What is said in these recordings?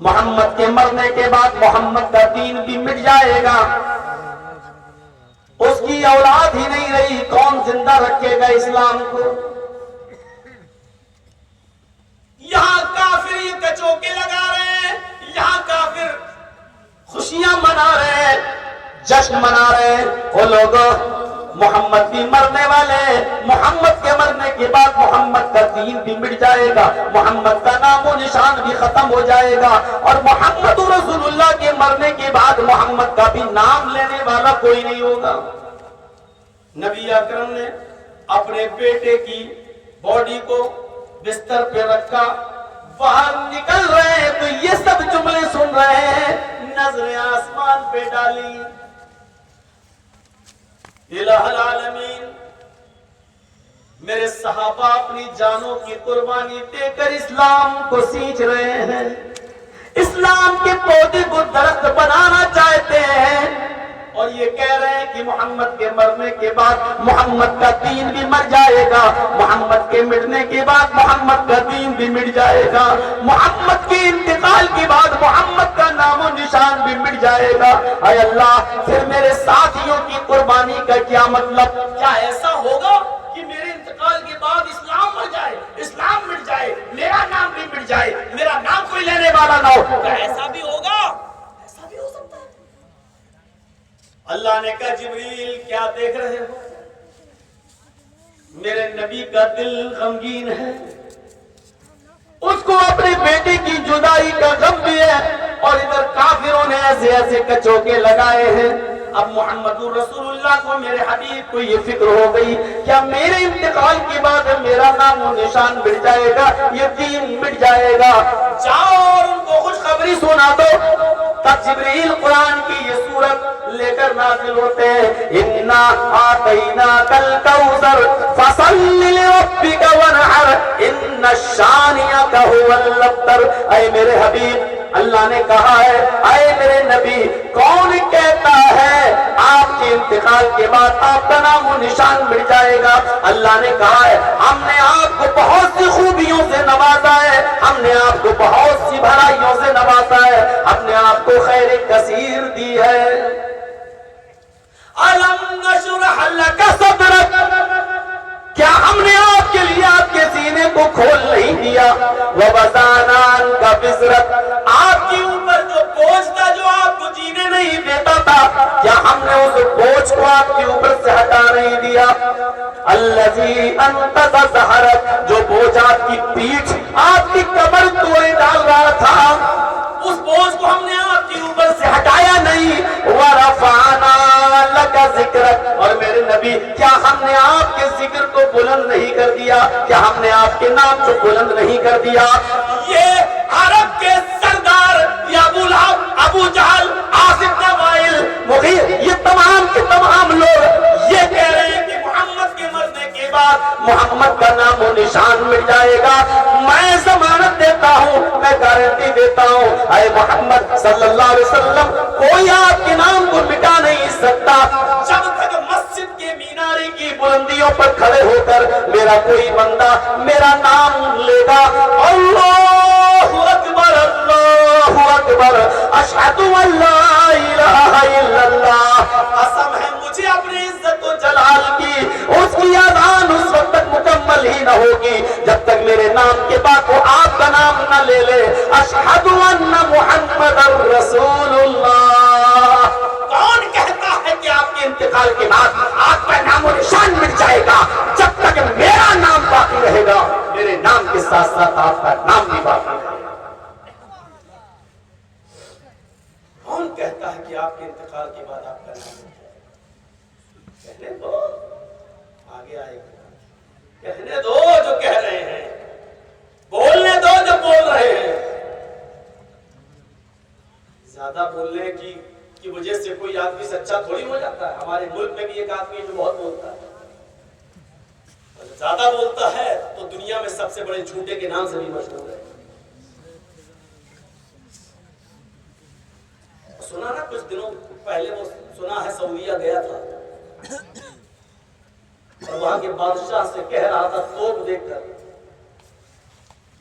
محمد کے مرنے کے بعد محمد کا دین بھی مٹ جائے گا، اس کی اولاد ہی نہیں رہی، کون زندہ رکھے گا اسلام کو؟ یہاں کافر یہ کچوکے لگا رہے ہیں، یہاں کافر خوشیاں منا رہے ہیں، جشن منا رہے ہیں، وہ لوگ محمد بھی مرنے والے ہیں، محمد کے مرنے کے بعد محمد کا دین بھی مٹ جائے گا، محمد کا نام و نشان بھی ختم ہو جائے گا، اور محمد رسول اللہ کے مرنے کے بعد محمد کا بھی نام لینے والا کوئی نہیں ہوگا۔ نبی اکرم نے اپنے بیٹے کی باڈی کو بستر پہ رکھا، باہر نکل رہے ہیں تو یہ سب جملے سن رہے ہیں، نظریں آسمان پہ ڈالی، الہ العالمین میرے صحابہ اپنی جانوں کی قربانی دے کر اسلام کو سینچ رہے ہیں، اسلام کے پودے کو درخت بنانا چاہتے ہیں، اور یہ کہہ رہے ہیں کہ محمد کے مرنے کے بعد محمد کا دین بھی مر جائے گا، محمد کے مٹنے کے بعد محمد کا دین بھی مٹ جائے گا، محمد کے انتقال کے بعد محمد کا نام و نشان بھی مٹ جائے گا۔ اے اللہ، پھر میرے ساتھیوں کی قربانی کا کیا مطلب؟ کیا ایسا ہوگا کہ میرے انتقال کے بعد اسلام مر جائے، اسلام مٹ جائے، میرا نام بھی مٹ جائے، میرا نام کوئی لینے والا نہ ہو؟ کیا ایسا بھی ہوگا؟ ایسا بھی ہو سکتا ہے؟ اللہ نے کہا جبریل کیا دیکھ رہے ہو؟ میرے نبی کا دل غمگین ہے، اس کو اپنے بیٹے کی جدائی کا غم بھی ہے، اور ادھر کافروں نے ایسے ایسے کچوکے لگائے ہیں۔ اب محمد رسول اللہ کو، میرے حبیب کو یہ فکر ہو گئی، کیا میرے انتقال کے بعد میرا نام و نشان مٹ جائے گا، یہ دین مٹ جائے گا؟ جاؤ اور ان کو خوشخبری سنا دو۔ تب جبریل قرآن کی یہ سورت لے کر نازل ہوتے ہیں، اِنَّا آتَيْنَاكَ الْكَوْثَرَ فَصَلِّ لِرَبِّكَ وَانْحَرْ إِنَّ شَانِئَكَ هُوَ الْأَبْتَرُ۔ اے میرے حبیب، اللہ نے کہا ہے، اے میرے نبی، کون کہتا ہے آپ کے انتقال کے بعد آپ کا نام و نشان مٹ جائے گا؟ اللہ نے کہا ہے، ہم نے آپ کو بہت سی خوبیوں سے نوازا ہے، ہم نے آپ کو بہت سی بھلائیوں سے نوازا ہے، ہم نے آپ کو خیر کثیر دی ہے۔ أَلَمْ نَشْرَحْ لَكَ صَدْرَكَ، کیا ہم نے آپ کے لیے آپ کے سینے کو کھول نہیں دیا؟ وَوَضَعْنَا عَنْكَ وِزْرَكَ، آپ کے اوپر جو بوجھ تھا جو آپ کو جینے نہیں دیتا تھا، کیا ہم نے اس بوجھ کو آپ کے اوپر سے ہٹا نہیں دیا؟ الَّذِي أَنْقَضَ ظَهْرَكَ، جو بوجھ آپ کی پیٹھ، آپ کی کمر توڑے ڈال رہا تھا، اس بوجھ کو ہم نے آپ کے اوپر سے ہٹایا نہیں۔ وَرَفَعْنَا لَكَ ذِكْرَكَ، اور میرے نبی، کیا ہم نے آپ کے ذکر کو بلند نہیں کر دیا؟ کیا ہم نے آپ کے نام کو بلند نہیں کر دیا؟ یہ عرب کے سردار یا ابو لہب، ابو جہل، عاصم بن وائل، مغیر، یہ تمام کے تمام لوگ یہ کہہ رہے ہیں کہ محمد کے مرنے کے بعد محمد کا نام و نشان مٹ جائے گا۔ میں ضمانت دیتا ہوں، میں گارنٹی دیتا ہوں، اے محمد صلی اللہ علیہ وسلم، کوئی آپ کے نام کو مٹا نہیں سکتا جب تک مسجد کے مینارے کی بلندیوں پر کھڑے ہو کر میرا کوئی بندہ میرا نام لے گا، اللہ اکبر، اللہ اکبر، اشہد ان لا الہ الا اللہ، قسم ہے مجھے اپنی عزت و جلال کی، اس کی اذان اس وقت تک مکمل ہی نہ ہوگی جب تک میرے نام کے بعد وہ آپ کا نام نہ لے لے، اشہد ان محمد رسول اللہ۔ کون کہتا ہے کہ آپ کے انتقال کے بعد آپ کا نام و نشان مٹ جائے گا؟ جب تک میرا نام باقی رہے گا، میرے نام کے ساتھ ساتھ آپ کا نام بھی باقی رہے گا۔ کون کہتا ہے کہ آپ کے انتقال کے بعد آپ کا نام مٹ جائے گا؟ کہنے دو، آگے آئے گا، کہنے دو جو کہہ رہے ہیں، بولنے دو جو بول رہے ہیں۔ زیادہ بولنے کی وجہ سے کوئی آدمی سچا تھوڑی ہو جاتا ہے۔ ہمارے ملک میں بھی ایک آدمی جو بہت بولتا ہے، زیادہ بولتا ہے تو دنیا میں سب سے بڑے جھوٹے کے نام سے بھی مشہور ہے۔ سنا نا کچھ دنوں پہلے، وہ سنا ہے سعودیہ گیا تھا اور وہاں کے بادشاہ سے کہہ رہا تھا، توپ دیکھ کر،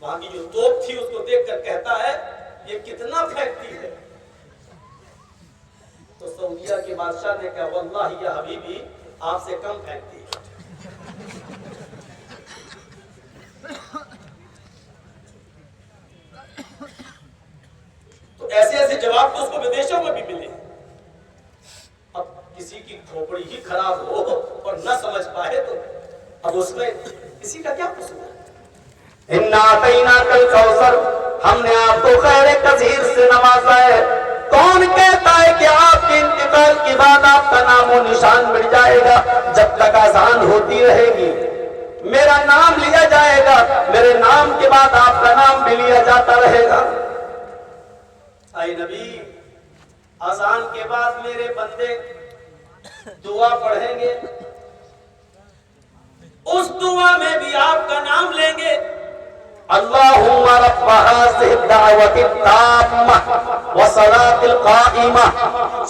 وہاں کی جو توپ تھی اس کو دیکھ کر کہتا ہے، یہ کتنا پھینکتی ہے. تو سعودیہ کے بادشاہ نے کہا واللہ یا حبیبی آپ سے کم پھینکتی ہے. تو ایسے ایسے جواب تو اس کو ودیشوں میں بھی ملے. اب کسی کی کھوپڑی ہی خراب ہو اور نہ سمجھ پائے تو اب اس میں کسی کا کیا قصور ہے. اِنَّا أَعْطَيْنَاكَ الْكَوْثَرَ ہم نے آپ کو خیر کثیر سے نوازا ہے. کون کہتا ہے کہ آپ کے انتقال کے بعد آپ کا نام و نشان مٹ جائے گا؟ جب تک اذان ہوتی رہے گی میرا نام لیا جائے گا, میرے نام کے بعد آپ کا نام بھی لیا جاتا رہے گا. اے نبی اذان کے بعد میرے بندے دعا پڑھیں گے, اس دعا میں بھی آپ کا نام لیں گے. اللہم رب هذه الدعوة التامة والصلاة القائمة.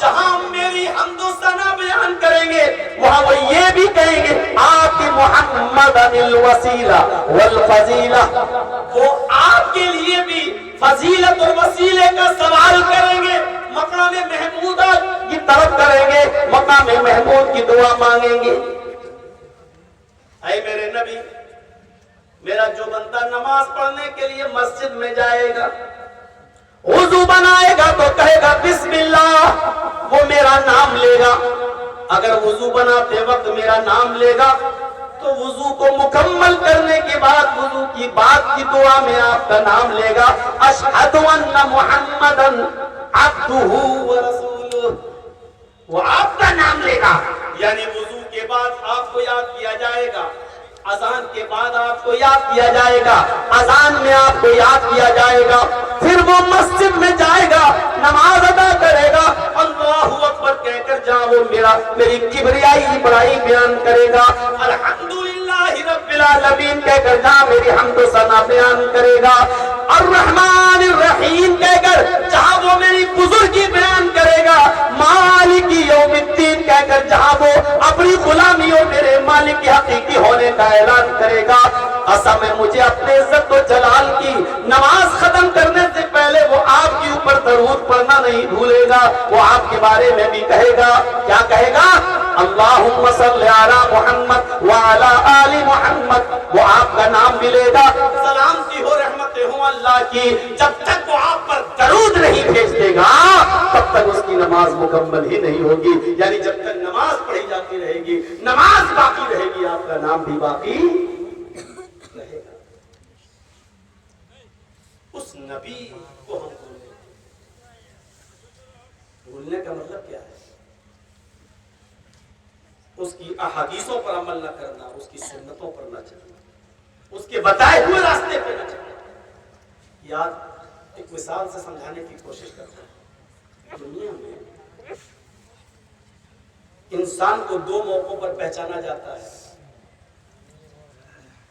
جہاں میری حمد و ثنا بیان کریں گے وہاں وہ یہ بھی کہیں گے آپ کی محمد الوسیلہ والفضیلہ. وہ آپ کے لیے بھی فضیلت اور وسیلے کا سوال کریں گے, مقام محمودہ کی طرف کریں گے, مقام محمود کی دعا مانگیں گے. اے میرے نبی میرا جو بندہ نماز پڑھنے کے لیے مسجد میں جائے گا وضو بنائے گا تو کہے گا بسم اللہ, وہ میرا نام لے گا. اگر وضو بناتے وقت میرا نام لے گا تو وضو کو مکمل کرنے کے بعد وضو کی بعد کی دعا میں آپ کا نام لے گا اشہد ان محمدا عبدہ ورسولہ. وہ آپ کا نام لے گا, یعنی وضو کے بعد آپ کو یاد کیا جائے گا, اذان کے بعد آپ کو یاد کیا جائے گا, اذان میں آپ کو یاد کیا جائے گا. پھر وہ مسجد میں جائے گا, نماز ادا کرے گا, اللہ اکبر کہہ کر جہاں وہ میری کبریائی بڑائی بیان کرے گا, الحمدللہ رب العالمین کہہ کر جہاں میری حمد و ثنا بیان کرے گا, الرحمن الرحیم کہہ کر جہاں وہ میری بزرگی بیان کرے گا, مالک یوم الدین کہہ کر جہاں وہ اپنی غلامی اور میرے مالک کی حقیقی ہونے کا اعلان کرے گا. قسم ہے مجھے اپنے عزت و جلال کی نماز ختم کرنے سے پہلے وہ آپ کے اوپر درود پڑھنا نہیں بھولے گا. وہ آپ کے بارے میں بھی کہے گا, کیا کہے گا؟ اللہم صلی علی محمد وعلی آل محمد. وہ آپ کا نام بھی لے گا, سلامتی ہو رحمتیں ہوں اللہ کی. جب تک وہ آپ پر درود نہیں بھیج دے گا تب تک اس کی نماز مکمل ہی نہیں ہوگی. یعنی جب تک نماز پڑھی جاتی رہے گی, نماز باقی رہے گی, آپ کا نام بھی باقی رہے گا. اس نبی کو ہم بھولنے کا مطلب کیا ہے؟ اس کی احادیثوں پر عمل نہ کرنا, اس کی سنتوں پر نہ چلنا, اس کے بتائے ہوئے راستے پہ نہ چلنا. یاد ایک مثال سے سمجھانے کی کوشش کرتا ہوں. دنیا میں انسان کو دو موقعوں پر پہچانا جاتا ہے.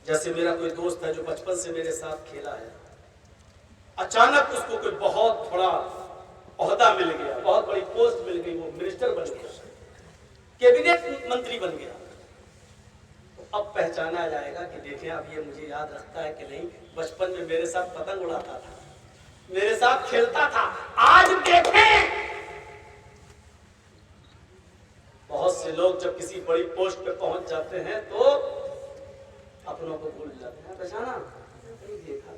جیسے میرا کوئی دوست ہے جو بچپن سے میرے ساتھ کھیلا ہے, اچانک اس کو کوئی بہت بڑا عہدہ مل گیا, بہت بڑی پوسٹ مل گئی, وہ منسٹر بن گیا, کیبنٹ منتری بن گیا. اب پہچانا جائے گا کہ دیکھیں اب یہ مجھے یاد رکھتا ہے کہ نہیں, بچپن میں میرے ساتھ پتنگ اڑاتا تھا, میرے ساتھ کھیلتا تھا. آج دیکھیں بہت سے لوگ جب کسی بڑی پوسٹ پہ پہنچ جاتے ہیں تو اپنوں کو بھول جاتے ہیں. پہچانا نہیں دیکھا.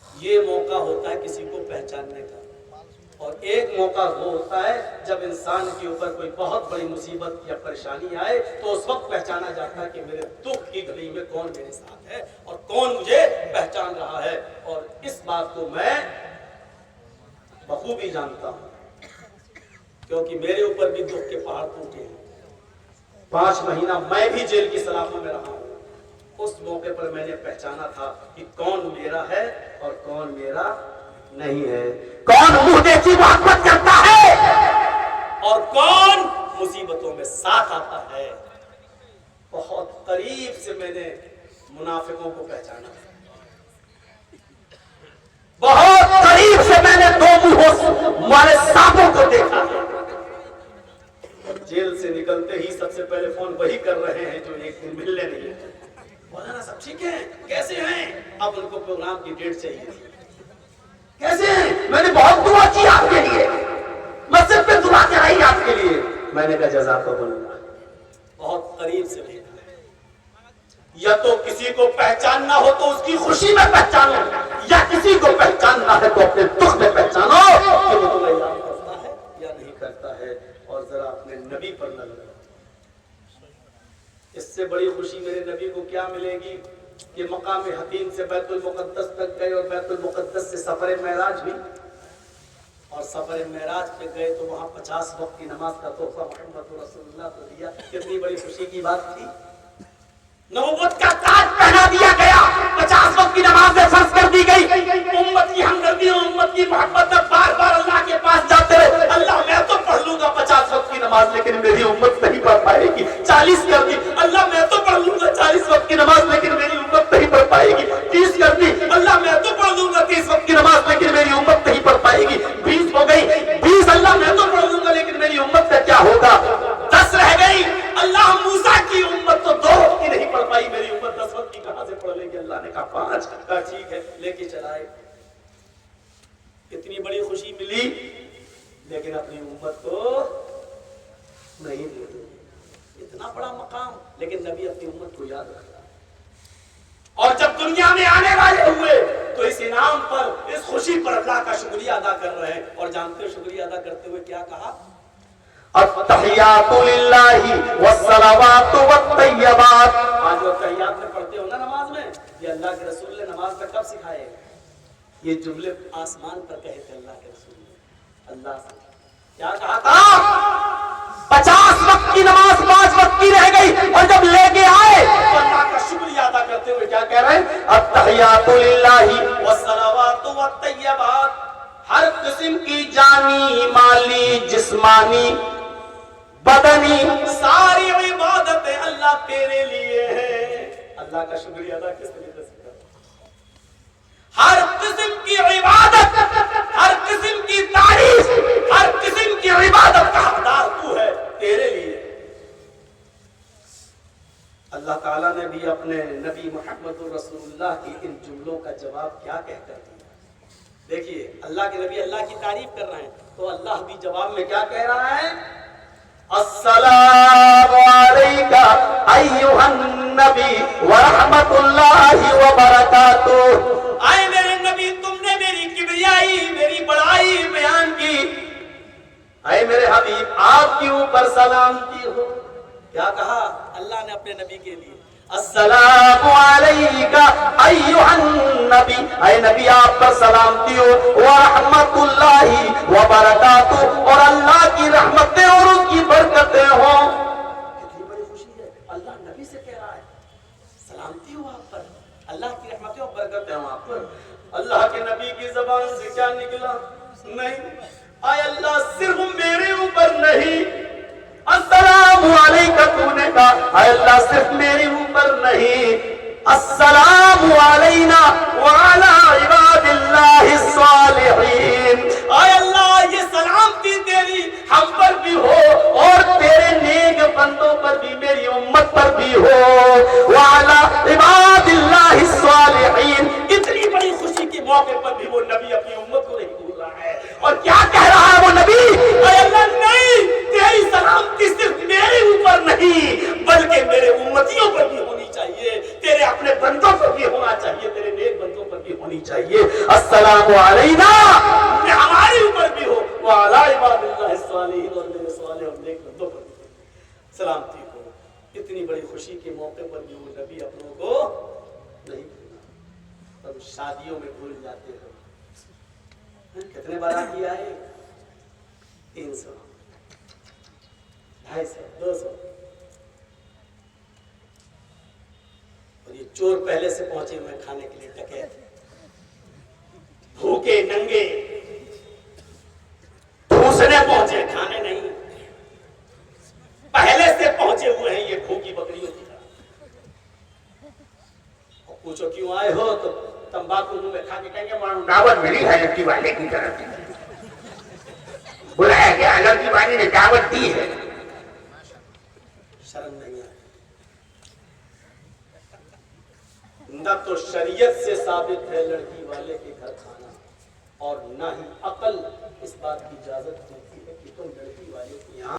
یہ موقع ہوتا ہے کسی کو پہچاننے کا, اور ایک موقع وہ ہوتا ہے جب انسان کے اوپر کوئی بہت بڑی مصیبت یا پریشانی آئے تو اس وقت پہچانا جاتا ہے کہ میرے دکھ کی گھڑی میں کون میرے ساتھ ہے اور کون مجھے پہچان رہا ہے. اور اس بات کو میں بخوبی جانتا ہوں کیونکہ میرے اوپر بھی دکھ کے پہاڑ ٹوٹے ہیں. 5 مہینہ میں بھی جیل کی سلاخوں میں رہا ہوں. اس موقع پر میں نے پہچانا تھا کہ کون میرا ہے اور کون میرا نہیں ہے, کون منہ دیکھی محبت کرتا ہے اور کون مصیبتوں میں ساتھ آتا ہے. بہت قریب سے میں نے منافقوں کو پہچانا, بہت قریب سے میں نے دو منہوں والے سانپوں کو دیکھا. جیل سے نکلتے ہی سب سے پہلے فون وہی کر رہے ہیں جو ایک دن ملنے نہیں ہے. مولانا سب ٹھیک ہیں, کیسے ہیں؟ اب ان کو پروگرام کی ڈیٹ چاہیے. کیسے ہیں؟ میں نے بہت دعا کی آپ کے لیے، مسجد پہ دعا کرائی آپ کے لیے. میں نے کہا جزاکم اللہ. بہت قریب سے دیکھا. یا تو کسی کو پہچاننا ہو تو اس کی خوشی میں پہچانو، یا کسی کو پہچاننا ہے تو اپنے دکھ میں پہچانو کہ وہ تمہیں یاد کرتا ہے یا نہیں کرتا ہے. اور ذرا اپنے نبی پر نظر رکھو. اس سے بڑی خوشی میرے نبی کو کیا ملے گی کہ مقام حتیم سے بیت المقدس تک گئے اور بیت المقدس سے سفر معراج ہوئی، اور سفر معراج پہ گئے تو وہاں 50 وقت کی نماز کا تحفہ محمد رسول اللہ کو دیا. کتنی بڑی خوشی کی بات تھی. نبوت کا تاج پہنا دیا گیا، 50 وقت کی نمازیں فرض کر دی گئی. امت کی ہمدردی اور امت کی محبت میں بار بار اللہ کے پاس جاتے رہے. اللہ میں تو پڑھ لوں گا 50 وقت کی نماز لیکن میری امت نہیں پڑھ پائے گی. 40 کر دی. اللہ میں تو پڑھ لوں گا 40 وقت کی نماز لیکن میری امت نہیں پڑھ پائے گی. 30 کر دی. اللہ میں تو پڑھ لوں گا 30 وقت کی نماز لیکن میری امت نہیں پڑھ پائے گی. 20 ہو گئی. 20 اللہ میں تو پڑھ لوں گا لیکن میری امت کا کیا ہوگا. 10 رہ گئی. اللہ موسیٰ کی امت تو 2 وقت کی نہیں پڑھ پائی، میری امت 10 وقت کی کہاں سے پڑھ لیں گے. اللہ نے کہا 5. کہا ٹھیک ہے لے کے چلائے. اتنی بڑی خوشی ملی لیکن اپنی امت کو نہیں دے دی. اتنا بڑا مقام لیکن نبی اپنی امت کو یاد رکھتا. اور جب دنیا میں آنے والے ہوئے تو اس انعام پر، اس خوشی پر اللہ کا شکریہ ادا کر رہے ہیں. اور جانتے ہو شکریہ ادا کرتے ہوئے کیا کہا؟ التحیات للہ والصلوات والطیبات. آج جو تحیات میں پڑھتے ہو نا نماز میں، یہ اللہ کے رسول نے نماز میں کب سکھائے؟ یہ جملے آسمان پر کہے تھے اللہ کے رسول نے. اللہ سے کیا کہا تھا؟ 50 وقت کی نماز 5 وقت کی رہ گئی اور جب لے کے آئے تو اللہ کا شکریہ ادا کرتے ہوئے کیا کہہ رہے ہیں؟ التحیات للہ والصلوات والطیبات. ہر قسم کی جانی، مالی، جسمانی، بدنی ساری عبادتیں اللہ تیرے لیے ہیں. اللہ کا شکریہ ادا کس طریقے سے کرتا؟ ہر قسم کی عبادت، ہر قسم کی تعریف، ہر قسم کی عبادت کا حقدار تو ہے، تیرے لیے. اللہ تعالیٰ نے بھی اپنے نبی محمد رسول اللہ کی ان جملوں کا جواب کیا کہہ کر دیا. دیکھیے اللہ کے نبی اللہ کی تعریف کر رہے ہیں تو اللہ بھی جواب میں کیا کہہ رہا ہے؟ السلام علیکہ ایھا النبی ورحمۃ اللہ وبرکاتہ. اے میرے نبی تم نے میری کبریائی، میری بڑائی بیان کی. اے میرے حبیب آپ کے اوپر سلامتی ہو. کیا کہا اللہ نے اپنے نبی کے لیے؟ السلام علیکہ ایھا النبی، اے نبی آپ پر سلامتی ہو، ورحمۃ اللہ وبرکاتہ، اور اللہ کی رحمتیں اور اس کی برکتیں ہوں. کتنی بڑی خوشی ہے. اللہ نبی سے کہہ رہا ہے سلامتی ہو آپ پر، اللہ کی رحمتیں اور برکتیں ہوں آپ پر. اللہ کے نبی کی زبان سے کیا نکلا؟ نہیں اے اللہ صرف میرے اوپر نہیں، السلام علیکہ تو نے کہا اے اللہ صرف میرے اوپر نہیں، السلام علینا وعلی عباد اللہ الصالحین. اے اللہ یہ سلامتی تیری ہم پر بھی ہو اور تیرے نیک بندوں پر بھی، میری امت پر بھی ہو، وعلی عباد اللہ الصالحین. اتنی بڑی خوشی کے موقع پر بھی وہ نبی اپنی امت کو نہیں بھول رہا ہے. اور کیا کہہ رہا ہے وہ نبی؟ اے اللہ نہیں، تیری سلامتی صرف میرے اوپر نہیں بلکہ میرے امتیوں پر بھی ہونی چاہیے، تیرے اپنے بندوں پر بھی ہونا چاہیے، تیرے نیک بندوں پر بھی ہونی چاہیے. السلام علینا ہمارے اوپر بھی ہو، وعلی عباد اللہ الصالحین، اور میرے صالح اور نیک بندوں پر بھی سلامتی ہو. اتنی بڑی خوشی کے موقع پر بھی وہ نبی اپنوں کو نہیں بھولا. اب شادیوں میں بھول جاتے ہیں. کتنے باراتی آئے؟ 300، 250، 200. اور یہ چور پہلے سے پہنچے ہوئے کھانے کے لیے، ڈکیت بھوکے ننگے ٹھوسنے پہنچے، کھانے نہیں، پہلے سے پہنچے ہوئے ہیں. یہ بھوکی بکریوں کی طرح. اور پوچھو کیوں آئے ہو تو تمباکو منہ میں کھا کے کہیں گے دعوت ملی ہے لڑکی والے کی طرف، بلایا گیا لڑکی والے نے دعوت دی ہے. شرم نہیں آتی. نہ تو شریعت سے ثابت ہے لڑکی والے کے گھر کھانا، اور نہ ہی عقل اس بات کی اجازت دیتی ہے کہ تم لڑکی والے کے یہاں